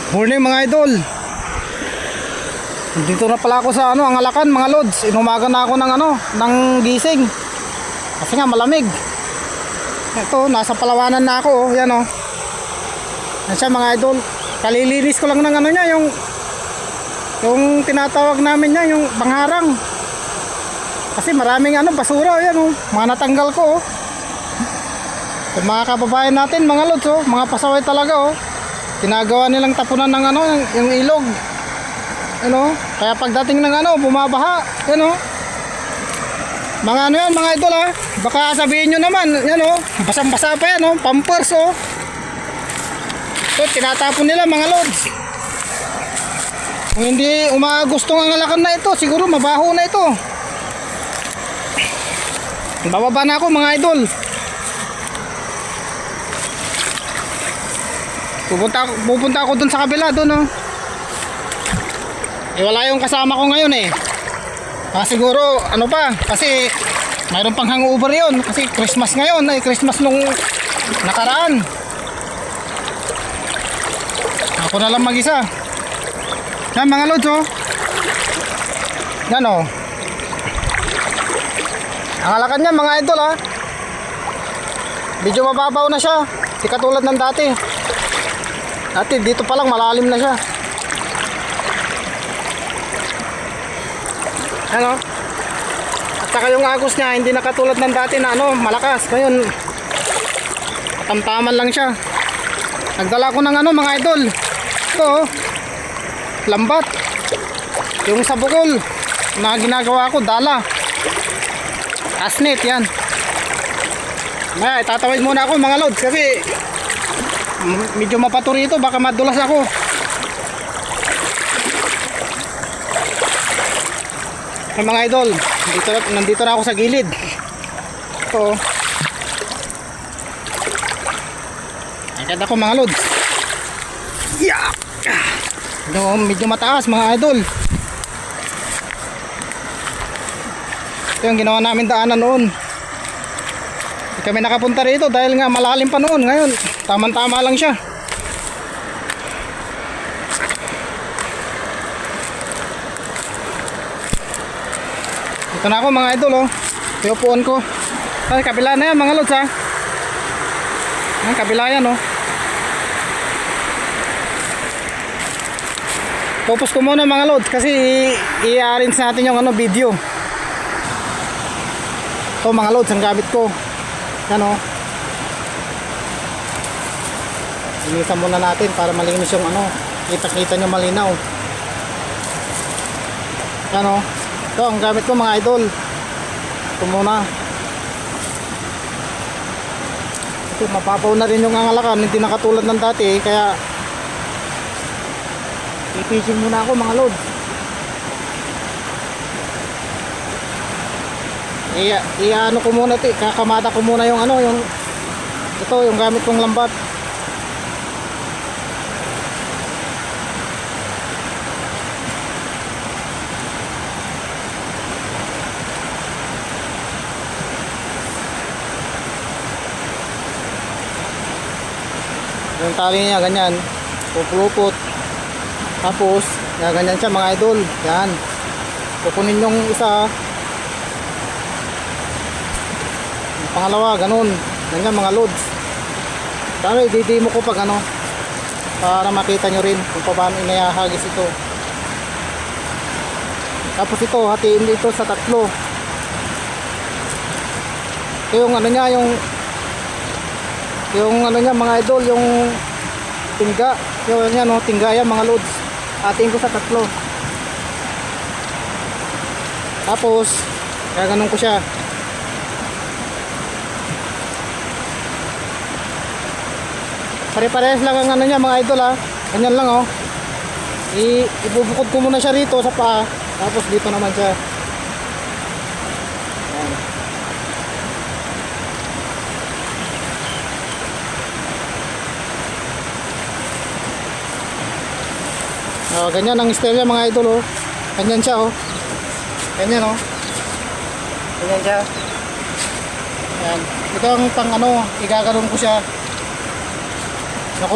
Morning mga idol. Dito na pala ako sa Angalakan mga lods. Inumaga na ako ng gising. Kasi nga malamig. Ito, nasa Palawanan na ako, yan oh. Yan siya mga idol. Kalilinis ko lang ng niya, yung tinatawag namin niya, yung pangharang. Kasi maraming basura, yan oh. Mga natanggal ko oh. Yung mga kababayan natin mga lods oh, mga pasaway talaga oh. Ginagawa nilang tapunan ng yung ilog. Kaya pagdating ng bumabaha, Mga yan mga idol ha. Baka sabihin nyo naman, basang-basa pa yan pampers oh. So tinatapon nila mga lods. Kung hindi umagustong Angalakan na ito, siguro mabaho na ito. Bababa na ako mga idol. Pupunta ako dun sa kabila dun wala yung kasama ko ngayon siguro kasi mayroon pang hangover yun kasi Christmas ngayon Christmas nung nakaraan. Ako na lang mag-isa. Yan mga lods yan Angalakan niya mga idol medyo mababaw na siya, di katulad ng dati. Dito pa lang malalim na siya. At saka yung agos niya hindi na katulad ng dati na malakas. Ngayon tamtaman lang siya. Nagdala ko ng mga idol. Ito lambat. Yung sa bukol na ginagawa ko, dala. Asnet yan. Itatawid muna ako mga lods kasi medyo mapaturi ito, baka madulas ako. Mga idol, nandito na ako sa gilid. Ito agad ako mga lods. Yeah! Medyo mataas mga idol. Ito yung ginawa namin daanan noon. Hindi kami nakapunta rito dahil nga malalim pa noon. Ngayon tamang-tama lang siya. Ito na ako mga idol yung upuan ko. Ay, kabila na yan mga lods Ang kabila yan Pupus ko muna mga lods kasi i-arrange natin yung video. Ito mga lods ang gamit ko. Yan Linisan muna natin para malinis yung kita-kita nyo malinaw. Yan ito ang gamit ko mga idol. Ito muna. Ito mapapaw na rin yung Angalakan, hindi na katulad ng dati, kaya ipisin muna ako mga lods. Iano ko muna kakamata ko muna yung ito yung gamit kong lambat. Yung tali niya ganyan, pupulupot. Tapos ganyan siya mga idol. Yan, kukunin yung isa, yung pangalawa ganun, ganyan mga lods. Pero i-demo ko pag para makita nyo rin kung paano inahagis ito. Tapos ito hatiin dito sa tatlo. Ito yung niya, yung niya mga idol, yung tingga, yung yan tingga yan mga lods. Hatiin ko sa tatlo. Tapos gaganon ko siya. Pare-parehas lang ang niya mga idol ganyan lang ibubukod ko muna siya rito sa paa, tapos dito naman siya. Ganyan ang style niya mga idol ganyan siya ganyan ganyan siya. Yan, ito ang pang igaganon ko siya. Naku